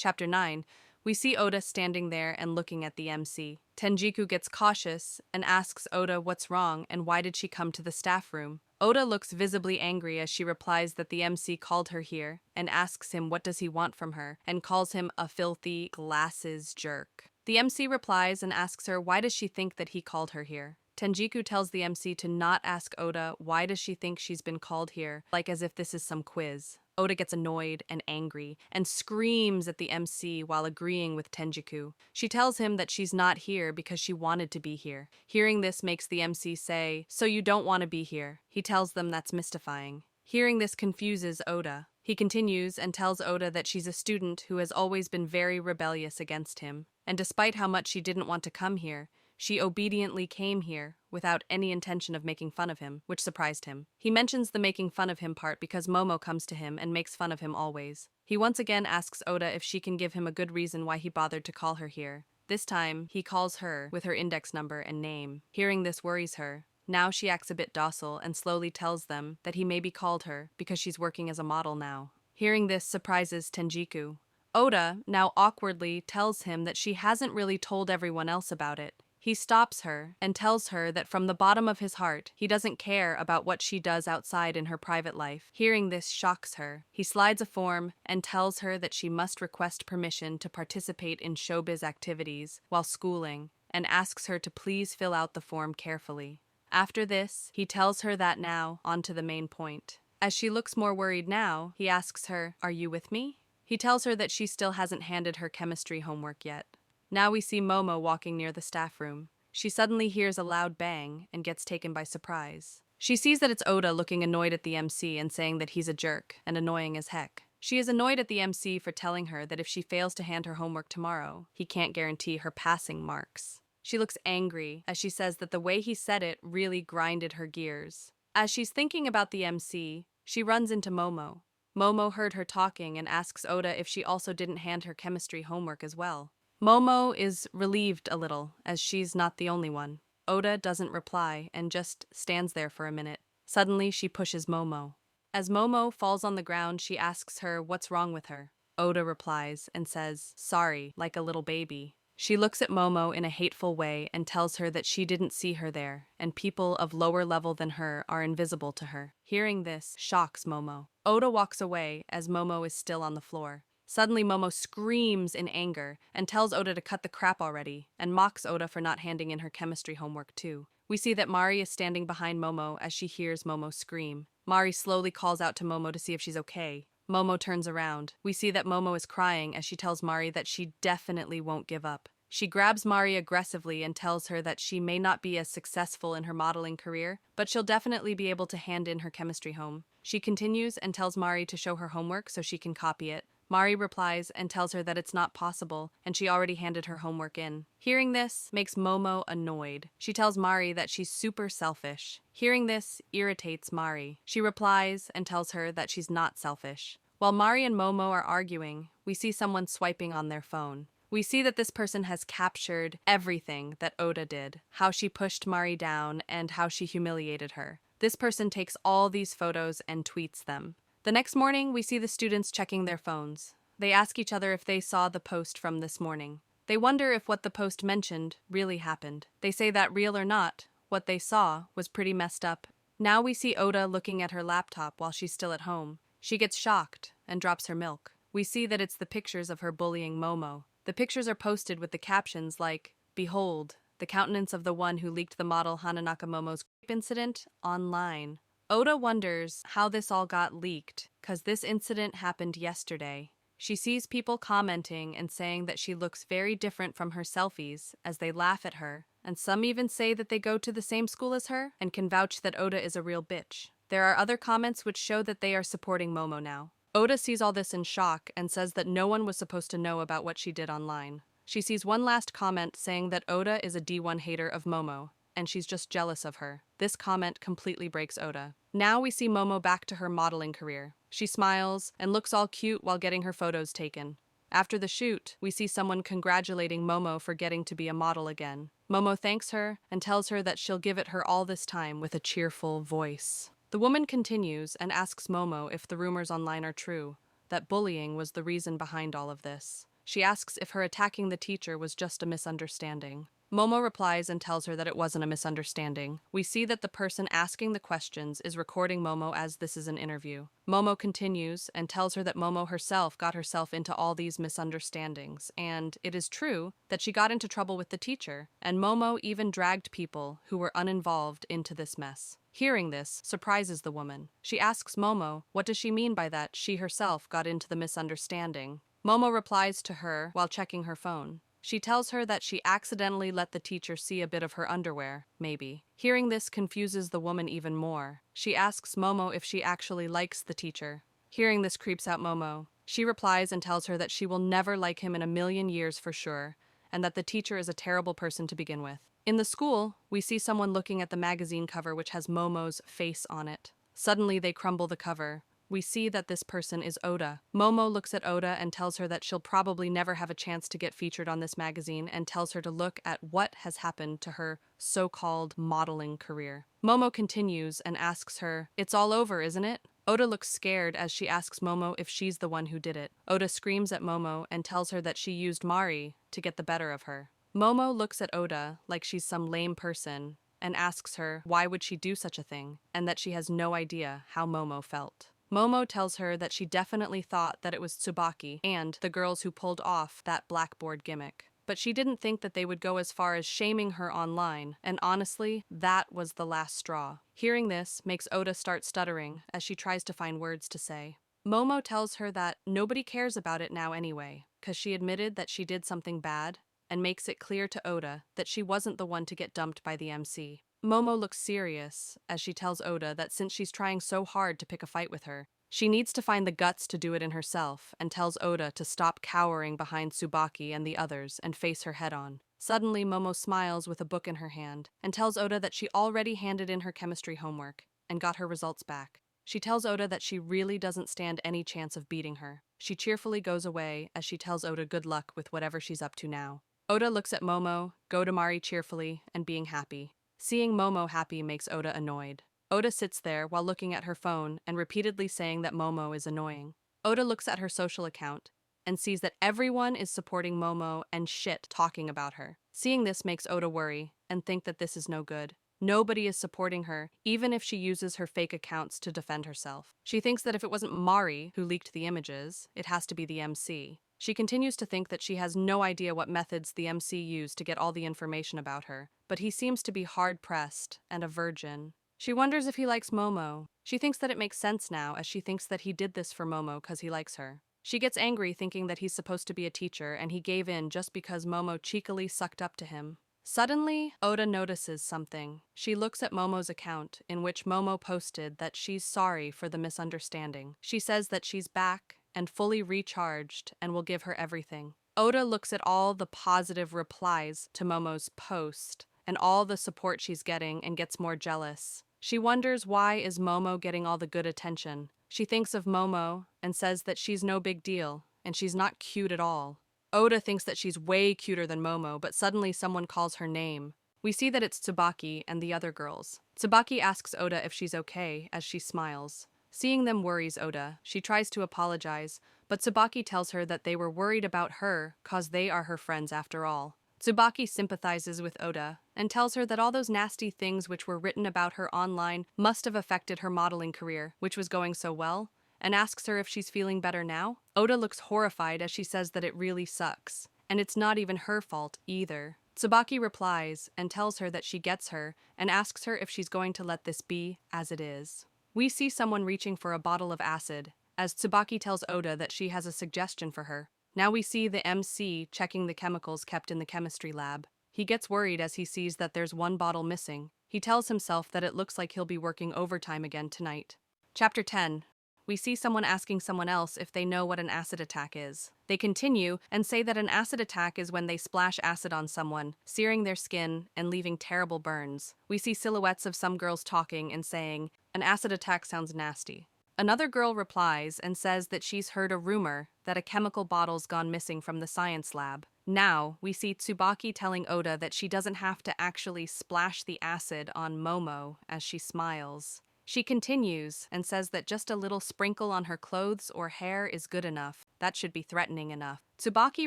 Chapter 9, we see Oda standing there and looking at the MC. Tenjiku gets cautious and asks Oda what's wrong and why did she come to the staff room. Oda looks visibly angry as she replies that the MC called her here and asks him what does he want from her and calls him a filthy glasses jerk. The MC replies and asks her why does she think that he called her here. Tenjiku tells the MC to not ask Oda why does she think she's been called here, like as if this is some quiz. Oda gets annoyed and angry and screams at the MC while agreeing with Tenjiku. She tells him that she's not here because she wanted to be here. Hearing this makes the MC say, "So you don't want to be here." He tells them that's mystifying. Hearing this confuses Oda. He continues and tells Oda that she's a student who has always been very rebellious against him, and despite how much she didn't want to come here, she obediently came here without any intention of making fun of him, which surprised him. He mentions the making fun of him part because Momo comes to him and makes fun of him always. He once again asks Oda if she can give him a good reason why he bothered to call her here. This time, he calls her with her index number and name. Hearing this worries her. Now she acts a bit docile and slowly tells them that he maybe called her because she's working as a model now. Hearing this surprises Tenjiku. Oda now awkwardly tells him that she hasn't really told everyone else about it. He stops her and tells her that from the bottom of his heart, he doesn't care about what she does outside in her private life. Hearing this shocks her. He slides a form and tells her that she must request permission to participate in showbiz activities while schooling and asks her to please fill out the form carefully. After this, he tells her that now, on to the main point. As she looks more worried now, he asks her, "Are you with me?" He tells her that she still hasn't handed her chemistry homework yet. Now we see Momo walking near the staff room. She suddenly hears a loud bang and gets taken by surprise. She sees that it's Oda looking annoyed at the MC and saying that he's a jerk and annoying as heck. She is annoyed at the MC for telling her that if she fails to hand her homework tomorrow, he can't guarantee her passing marks. She looks angry as she says that the way he said it really grinded her gears. As she's thinking about the MC, she runs into Momo. Momo heard her talking and asks Oda if she also didn't hand her chemistry homework as well. Momo is relieved a little, as she's not the only one. Oda doesn't reply and just stands there for a minute. Suddenly, she pushes Momo. As Momo falls on the ground, she asks her what's wrong with her. Oda replies and says, "Sorry," like a little baby. She looks at Momo in a hateful way and tells her that she didn't see her there, and people of lower level than her are invisible to her. Hearing this shocks Momo. Oda walks away as Momo is still on the floor. Suddenly, Momo screams in anger and tells Oda to cut the crap already, and mocks Oda for not handing in her chemistry homework too. We see that Mari is standing behind Momo as she hears Momo scream. Mari slowly calls out to Momo to see if she's okay. Momo turns around. We see that Momo is crying as she tells Mari that she definitely won't give up. She grabs Mari aggressively and tells her that she may not be as successful in her modeling career, but she'll definitely be able to hand in her chemistry home. She continues and tells Mari to show her homework so she can copy it. Mari replies and tells her that it's not possible, and she already handed her homework in. Hearing this makes Momo annoyed. She tells Mari that she's super selfish. Hearing this irritates Mari. She replies and tells her that she's not selfish. While Mari and Momo are arguing, we see someone swiping on their phone. We see that this person has captured everything that Oda did, how she pushed Mari down and how she humiliated her. This person takes all these photos and tweets them. The next morning, we see the students checking their phones. They ask each other if they saw the post from this morning. They wonder if what the post mentioned really happened. They say that real or not, what they saw was pretty messed up. Now we see Oda looking at her laptop while she's still at home. She gets shocked and drops her milk. We see that it's the pictures of her bullying Momo. The pictures are posted with the captions like, "Behold, the countenance of the one who leaked the model Hananaka Momo's rape incident online." Oda wonders how this all got leaked, cause this incident happened yesterday. She sees people commenting and saying that she looks very different from her selfies as they laugh at her, and some even say that they go to the same school as her and can vouch that Oda is a real bitch. There are other comments which show that they are supporting Momo now. Oda sees all this in shock and says that no one was supposed to know about what she did online. She sees one last comment saying that Oda is a D1 hater of Momo, and she's just jealous of her. This comment completely breaks Oda. Now we see Momo back to her modeling career. She smiles and looks all cute while getting her photos taken. After the shoot, we see someone congratulating Momo for getting to be a model again. Momo thanks her and tells her that she'll give it her all this time with a cheerful voice. The woman continues and asks Momo if the rumors online are true, that bullying was the reason behind all of this. She asks if her attacking the teacher was just a misunderstanding. Momo replies and tells her that it wasn't a misunderstanding. We see that the person asking the questions is recording Momo as this is an interview. Momo continues and tells her that Momo herself got herself into all these misunderstandings, and it is true that she got into trouble with the teacher, and Momo even dragged people who were uninvolved into this mess. Hearing this surprises the woman. She asks Momo, what does she mean by that she herself got into the misunderstanding? Momo replies to her while checking her phone. She tells her that she accidentally let the teacher see a bit of her underwear, maybe. Hearing this confuses the woman even more. She asks Momo if she actually likes the teacher. Hearing this creeps out Momo. She replies and tells her that she will never like him in a million years for sure, and that the teacher is a terrible person to begin with. In the school, we see someone looking at the magazine cover which has Momo's face on it. Suddenly they crumble the cover. We see that this person is Oda. Momo looks at Oda and tells her that she'll probably never have a chance to get featured on this magazine and tells her to look at what has happened to her so-called modeling career. Momo continues and asks her, "It's all over, isn't it?" Oda looks scared as she asks Momo if she's the one who did it. Oda screams at Momo and tells her that she used Mari to get the better of her. Momo looks at Oda like she's some lame person and asks her why would she do such a thing and that she has no idea how Momo felt. Momo tells her that she definitely thought that it was Tsubaki and the girls who pulled off that blackboard gimmick. But she didn't think that they would go as far as shaming her online, and honestly, that was the last straw. Hearing this makes Oda start stuttering as she tries to find words to say. Momo tells her that nobody cares about it now anyway, because she admitted that she did something bad, and makes it clear to Oda that she wasn't the one to get dumped by the MC. Momo looks serious as she tells Oda that since she's trying so hard to pick a fight with her, she needs to find the guts to do it in herself and tells Oda to stop cowering behind Tsubaki and the others and face her head-on. Suddenly, Momo smiles with a book in her hand and tells Oda that she already handed in her chemistry homework and got her results back. She tells Oda that she really doesn't stand any chance of beating her. She cheerfully goes away as she tells Oda good luck with whatever she's up to now. Oda looks at Momo, go to Mari cheerfully, and being happy. Seeing Momo happy makes Oda annoyed. Oda sits there while looking at her phone and repeatedly saying that Momo is annoying. Oda looks at her social account and sees that everyone is supporting Momo and shit talking about her. Seeing this makes Oda worry and think that this is no good. Nobody is supporting her, even if she uses her fake accounts to defend herself. She thinks that if it wasn't Mari who leaked the images, it has to be the MC. She continues to think that she has no idea what methods the MC used to get all the information about her, but he seems to be hard-pressed and a virgin. She wonders if he likes Momo. She thinks that it makes sense now as she thinks that he did this for Momo because he likes her. She gets angry thinking that he's supposed to be a teacher and he gave in just because Momo cheekily sucked up to him. Suddenly, Oda notices something. She looks at Momo's account, in which Momo posted that she's sorry for the misunderstanding. She says that she's back and fully recharged and will give her everything. Oda looks at all the positive replies to Momo's post and all the support she's getting and gets more jealous. She wonders why is Momo getting all the good attention. She thinks of Momo and says that she's no big deal and she's not cute at all. Oda thinks that she's way cuter than Momo, but suddenly someone calls her name. We see that it's Tsubaki and the other girls. Tsubaki asks Oda if she's okay as she smiles. Seeing them worries Oda. She tries to apologize, but Tsubaki tells her that they were worried about her cause they are her friends after all. Tsubaki sympathizes with Oda and tells her that all those nasty things which were written about her online must have affected her modeling career, which was going so well, and asks her if she's feeling better now. Oda looks horrified as she says that it really sucks, and it's not even her fault either. Tsubaki replies and tells her that she gets her and asks her if she's going to let this be as it is. We see someone reaching for a bottle of acid, as Tsubaki tells Oda that she has a suggestion for her. Now we see the MC checking the chemicals kept in the chemistry lab. He gets worried as he sees that there's one bottle missing. He tells himself that it looks like he'll be working overtime again tonight. Chapter 10. We see someone asking someone else if they know what an acid attack is. They continue and say that an acid attack is when they splash acid on someone, searing their skin and leaving terrible burns. We see silhouettes of some girls talking and saying, "An acid attack sounds nasty." Another girl replies and says that she's heard a rumor that a chemical bottle's gone missing from the science lab. Now, we see Tsubaki telling Oda that she doesn't have to actually splash the acid on Momo as she smiles. She continues and says that just a little sprinkle on her clothes or hair is good enough. That should be threatening enough. Tsubaki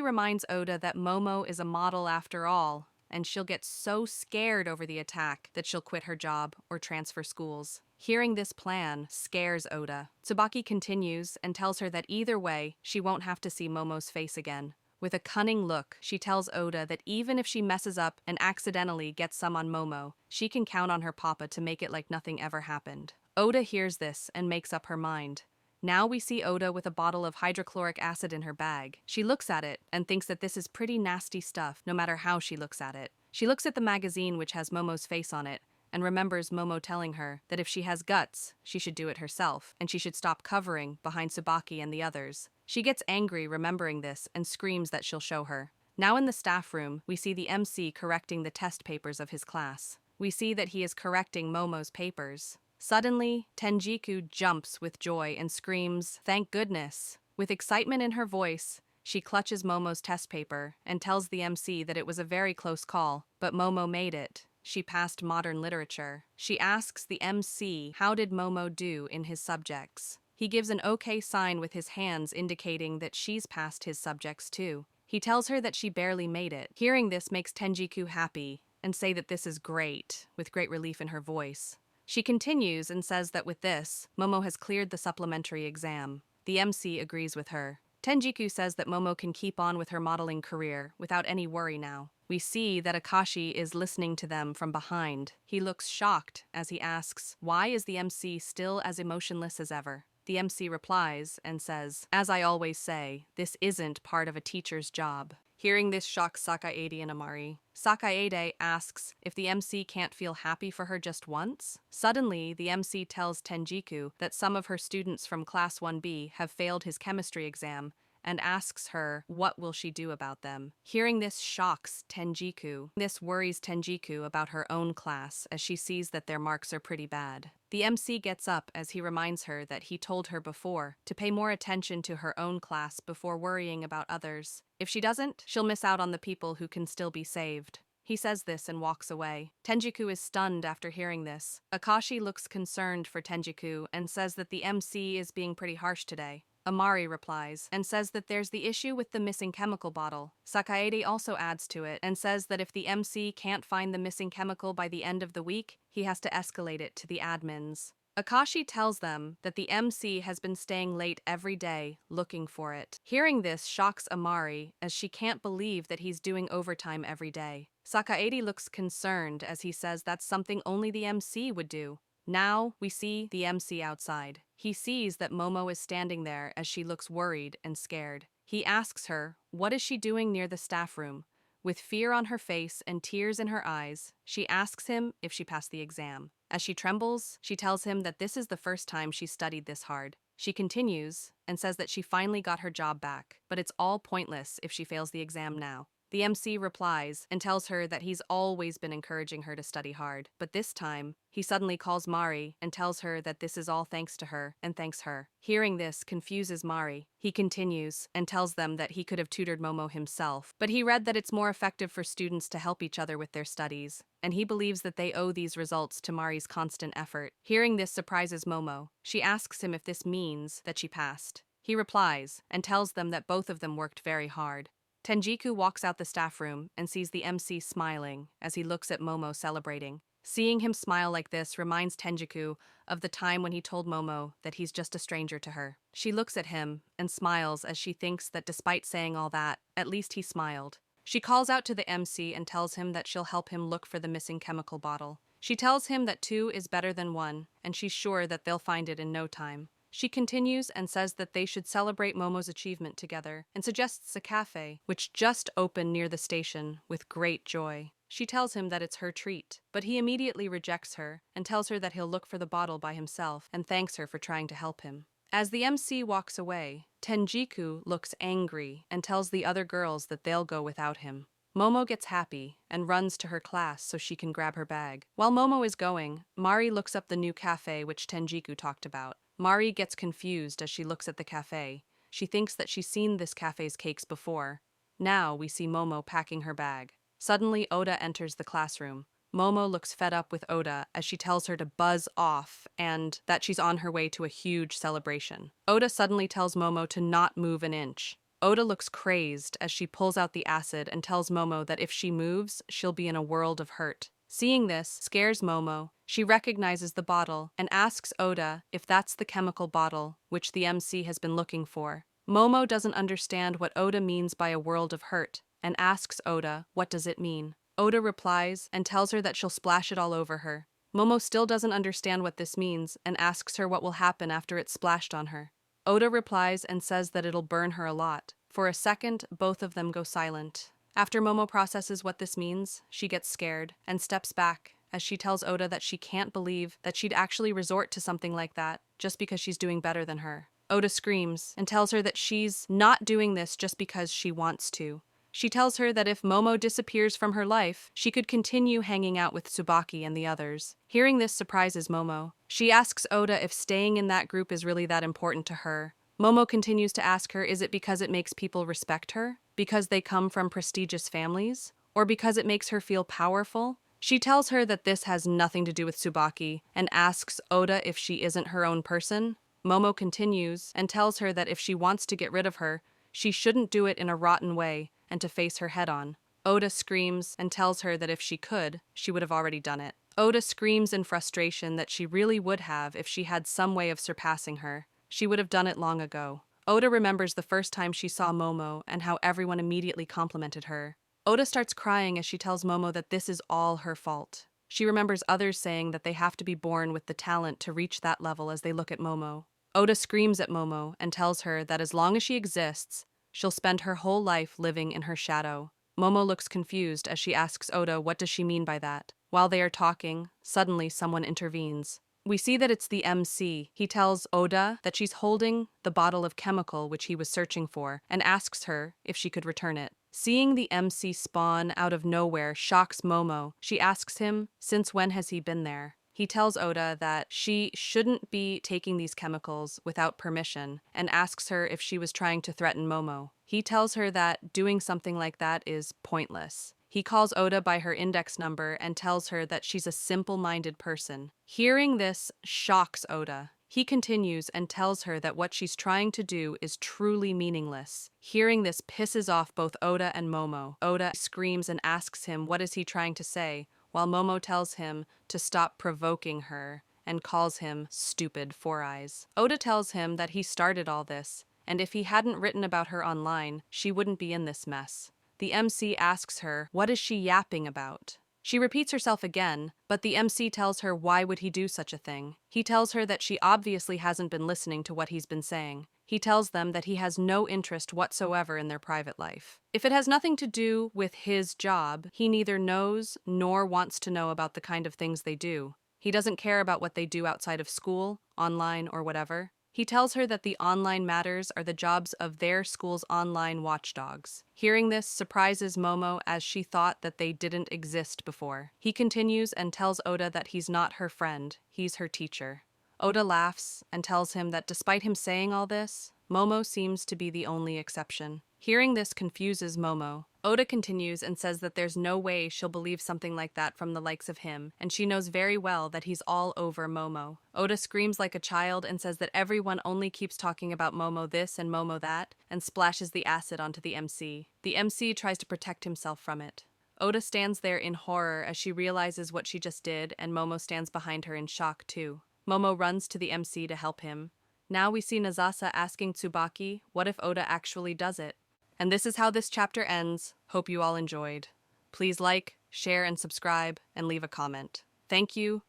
reminds Oda that Momo is a model after all, and she'll get so scared over the attack that she'll quit her job or transfer schools. Hearing this plan scares Oda. Tsubaki continues and tells her that either way, she won't have to see Momo's face again. With a cunning look, she tells Oda that even if she messes up and accidentally gets some on Momo, she can count on her papa to make it like nothing ever happened. Oda hears this and makes up her mind. Now we see Oda with a bottle of hydrochloric acid in her bag. She looks at it and thinks that this is pretty nasty stuff, no matter how she looks at it. She looks at the magazine which has Momo's face on it, and remembers Momo telling her that if she has guts, she should do it herself, and she should stop covering behind Tsubaki and the others. She gets angry remembering this and screams that she'll show her. Now in the staff room, we see the MC correcting the test papers of his class. We see that he is correcting Momo's papers. Suddenly, Tenjiku jumps with joy and screams, "Thank goodness!" With excitement in her voice, she clutches Momo's test paper and tells the MC that it was a very close call, but Momo made it. She passed modern literature. She asks the MC how did Momo do in his subjects. He gives an okay sign with his hands indicating that she's passed his subjects too. He tells her that she barely made it. Hearing this makes Tenjiku happy and say that this is great, with great relief in her voice. She continues and says that with this, Momo has cleared the supplementary exam. The MC agrees with her. Tenjiku says that Momo can keep on with her modeling career without any worry now. We see that Akashi is listening to them from behind. He looks shocked as he asks, "Why is the MC still as emotionless as ever?" The MC replies and says, "As I always say, this isn't part of a teacher's job." Hearing this shocks Sakaede and Amari. Sakaede asks if the MC can't feel happy for her just once. Suddenly, the MC tells Tenjiku that some of her students from Class 1B have failed his chemistry exam and asks her what will she do about them. Hearing this shocks Tenjiku. This worries Tenjiku about her own class as she sees that their marks are pretty bad. The MC gets up as he reminds her that he told her before to pay more attention to her own class before worrying about others. If she doesn't, she'll miss out on the people who can still be saved. He says this and walks away. Tenjiku is stunned after hearing this. Akashi looks concerned for Tenjiku and says that the MC is being pretty harsh today. Amari replies and says that there's the issue with the missing chemical bottle. Sakaede also adds to it and says that if the MC can't find the missing chemical by the end of the week, he has to escalate it to the admins. Akashi tells them that the MC has been staying late every day looking for it. Hearing this shocks Amari as she can't believe that he's doing overtime every day. Sakaede looks concerned as he says that's something only the MC would do. Now we see the MC outside. He sees that Momo is standing there as she looks worried and scared. He asks her, what is she doing near the staff room? With fear on her face and tears in her eyes, she asks him if she passed the exam. As she trembles, she tells him that this is the first time she studied this hard. She continues and says that she finally got her job back, but it's all pointless if she fails the exam now. The MC replies and tells her that he's always been encouraging her to study hard, but this time, he suddenly calls Mari and tells her that this is all thanks to her and thanks her. Hearing this confuses Mari. He continues and tells them that he could have tutored Momo himself, but he read that it's more effective for students to help each other with their studies, and he believes that they owe these results to Mari's constant effort. Hearing this surprises Momo. She asks him if this means that she passed. He replies and tells them that both of them worked very hard. Tenjiku walks out the staff room and sees the MC smiling as he looks at Momo celebrating. Seeing him smile like this reminds Tenjiku of the time when he told Momo that he's just a stranger to her. She looks at him and smiles as she thinks that despite saying all that, at least he smiled. She calls out to the MC and tells him that she'll help him look for the missing chemical bottle. She tells him that 2 is better than 1, and she's sure that they'll find it in no time. She continues and says that they should celebrate Momo's achievement together and suggests a cafe, which just opened near the station, with great joy. She tells him that it's her treat, but he immediately rejects her and tells her that he'll look for the bottle by himself and thanks her for trying to help him. As the MC walks away, Tenjiku looks angry and tells the other girls that they'll go without him. Momo gets happy and runs to her class so she can grab her bag. While Momo is going, Mari looks up the new cafe which Tenjiku talked about. Mari gets confused as she looks at the cafe. She thinks that she's seen this cafe's cakes before. Now we see Momo packing her bag. Suddenly, Oda enters the classroom. Momo looks fed up with Oda as she tells her to buzz off and that she's on her way to a huge celebration. Oda suddenly tells Momo to not move an inch. Oda looks crazed as she pulls out the acid and tells Momo that if she moves, she'll be in a world of hurt. Seeing this scares Momo. She recognizes the bottle and asks Oda if that's the chemical bottle which the MC has been looking for. Momo doesn't understand what Oda means by a world of hurt and asks Oda what does it mean. Oda replies and tells her that she'll splash it all over her. Momo still doesn't understand what this means and asks her what will happen after it's splashed on her. Oda replies and says that it'll burn her a lot. For a second, both of them go silent. After Momo processes what this means, she gets scared and steps back as she tells Oda that she can't believe that she'd actually resort to something like that just because she's doing better than her. Oda screams and tells her that she's not doing this just because she wants to. She tells her that if Momo disappears from her life, she could continue hanging out with Tsubaki and the others. Hearing this surprises Momo. She asks Oda if staying in that group is really that important to her. Momo continues to ask her, is it because it makes people respect her? Because they come from prestigious families? Or because it makes her feel powerful? She tells her that this has nothing to do with Tsubaki and asks Oda if she isn't her own person. Momo continues and tells her that if she wants to get rid of her, she shouldn't do it in a rotten way and to face her head on. Oda screams and tells her that if she could, she would have already done it. Oda screams in frustration that she really would have if she had some way of surpassing her. She would have done it long ago. Oda remembers the first time she saw Momo and how everyone immediately complimented her. Oda starts crying as she tells Momo that this is all her fault. She remembers others saying that they have to be born with the talent to reach that level as they look at Momo. Oda screams at Momo and tells her that as long as she exists, she'll spend her whole life living in her shadow. Momo looks confused as she asks Oda what does she mean by that. While they are talking, suddenly someone intervenes. We see that it's the MC. He tells Oda that she's holding the bottle of chemical which he was searching for and asks her if she could return it. Seeing the MC spawn out of nowhere shocks Momo. She asks him, since when has he been there? He tells Oda that she shouldn't be taking these chemicals without permission and asks her if she was trying to threaten Momo. He tells her that doing something like that is pointless. He calls Oda by her index number and tells her that she's a simple-minded person. Hearing this shocks Oda. He continues and tells her that what she's trying to do is truly meaningless. Hearing this pisses off both Oda and Momo. Oda screams and asks him what is he trying to say, while Momo tells him to stop provoking her and calls him stupid Four Eyes. Oda tells him that he started all this, and if he hadn't written about her online, she wouldn't be in this mess. The MC asks her, what is she yapping about? She repeats herself again, but the MC tells her why would he do such a thing. He tells her that she obviously hasn't been listening to what he's been saying. He tells them that he has no interest whatsoever in their private life. If it has nothing to do with his job, he neither knows nor wants to know about the kind of things they do. He doesn't care about what they do outside of school, online, or whatever. He tells her that the online matters are the jobs of their school's online watchdogs. Hearing this surprises Momo as she thought that they didn't exist before. He continues and tells Oda that he's not her friend, he's her teacher. Oda laughs and tells him that despite him saying all this, Momo seems to be the only exception. Hearing this confuses Momo. Oda continues and says that there's no way she'll believe something like that from the likes of him, and she knows very well that he's all over Momo. Oda screams like a child and says that everyone only keeps talking about Momo this and Momo that, and splashes the acid onto the MC. The MC tries to protect himself from it. Oda stands there in horror as she realizes what she just did, and Momo stands behind her in shock too. Momo runs to the MC to help him. Now we see Nazasa asking Tsubaki, what if Oda actually does it? And this is how this chapter ends. Hope you all enjoyed. Please like, share, and subscribe, and leave a comment. Thank you,